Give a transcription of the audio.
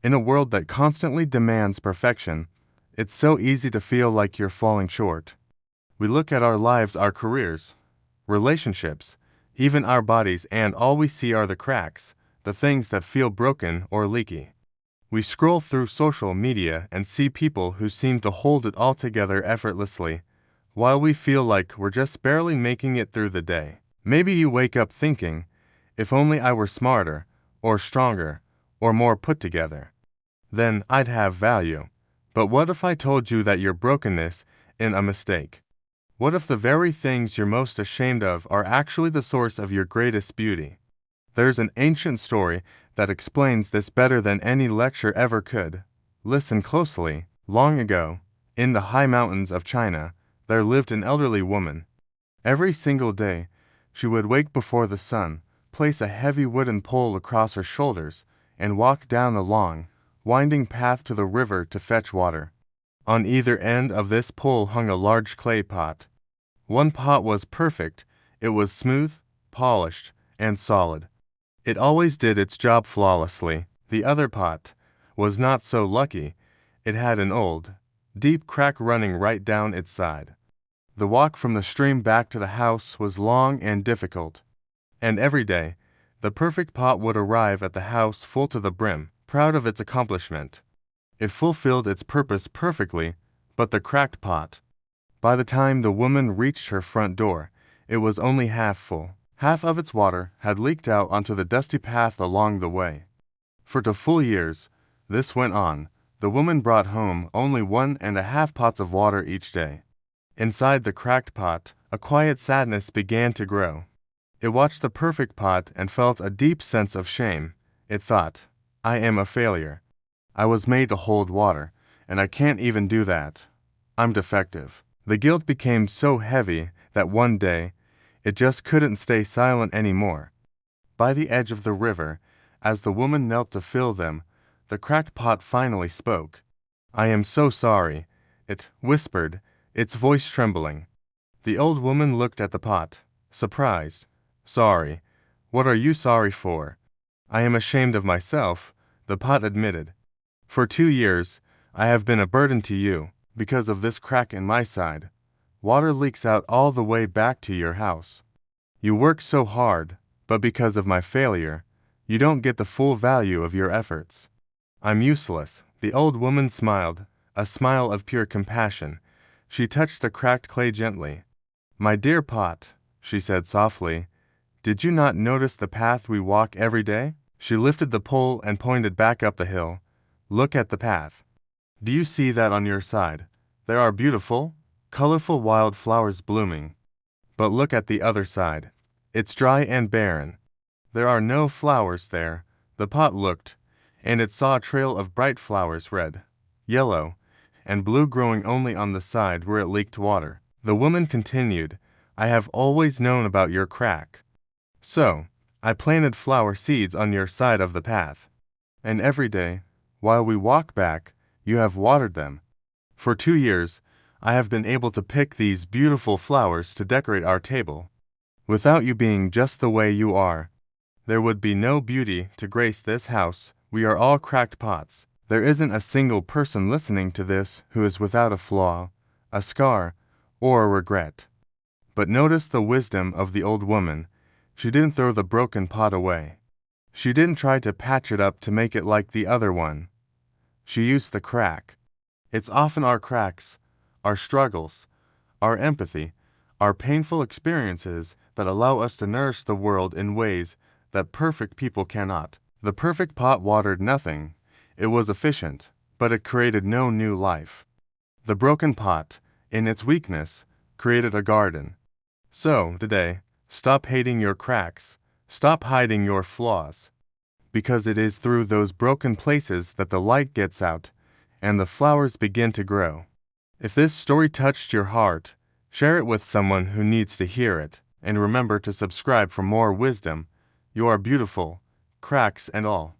In a world that constantly demands perfection, it's so easy to feel like you're falling short. We look at our lives, our careers, relationships, even our bodies, and all we see are the cracks, the things that feel broken or leaky. We scroll through social media and see people who seem to hold it all together effortlessly, while we feel like we're just barely making it through the day. Maybe you wake up thinking, if only I were smarter, or stronger, or more put together, then I'd have value. But what if I told you that your brokenness is a mistake? What if the very things you're most ashamed of are actually the source of your greatest beauty? There's an ancient story that explains this better than any lecture ever could. Listen closely. Long ago, in the high mountains of China, there lived an elderly woman. Every single day, she would wake before the sun, place a heavy wooden pole across her shoulders, and walk down a long, winding path to the river to fetch water. On either end of this pole hung a large clay pot. One pot was perfect. It was smooth, polished, and solid. It always did its job flawlessly. The other pot was not so lucky. It had an old, deep crack running right down its side. The walk from the stream back to the house was long and difficult. And every day, the perfect pot would arrive at the house full to the brim, proud of its accomplishment. It fulfilled its purpose perfectly, but the cracked pot. By the time the woman reached her front door, it was only half full. Half of its water had leaked out onto the dusty path along the way. For 2 full years, this went on. The woman brought home only 1.5 pots of water each day. Inside the cracked pot, a quiet sadness began to grow. It watched the perfect pot and felt a deep sense of shame. It thought, I am a failure. I was made to hold water, and I can't even do that. I'm defective. The guilt became so heavy that one day, it just couldn't stay silent anymore. By the edge of the river, as the woman knelt to fill them, the cracked pot finally spoke. I am so sorry, it whispered, its voice trembling. The old woman looked at the pot, surprised. Sorry. What are you sorry for? I am ashamed of myself, the pot admitted. For 2 years, I have been a burden to you, because of this crack in my side. Water leaks out all the way back to your house. You work so hard, but because of my failure, you don't get the full value of your efforts. I'm useless. The old woman smiled, a smile of pure compassion. She touched the cracked clay gently. My dear pot, she said softly, did you not notice the path we walk every day? She lifted the pole and pointed back up the hill. Look at the path. Do you see that on your side? There are beautiful, colorful wild flowers blooming. But look at the other side. It's dry and barren. There are no flowers there. The pot looked, and it saw a trail of bright flowers, red, yellow, and blue, growing only on the side where it leaked water. The woman continued, I have always known about your crack. So, I planted flower seeds on your side of the path. And every day, while we walk back, you have watered them. For 2 years, I have been able to pick these beautiful flowers to decorate our table. Without you being just the way you are, there would be no beauty to grace this house. We are all cracked pots. There isn't a single person listening to this who is without a flaw, a scar, or a regret. But notice the wisdom of the old woman. She didn't throw the broken pot away. She didn't try to patch it up to make it like the other one. She used the crack. It's often our cracks, our struggles, our empathy, our painful experiences that allow us to nourish the world in ways that perfect people cannot. The perfect pot watered nothing. It was efficient, but it created no new life. The broken pot, in its weakness, created a garden. So, today, stop hating your cracks. Stop hiding your flaws. Because it is through those broken places that the light gets out and the flowers begin to grow. If this story touched your heart, share it with someone who needs to hear it, and remember to subscribe for more wisdom. You are beautiful, cracks and all.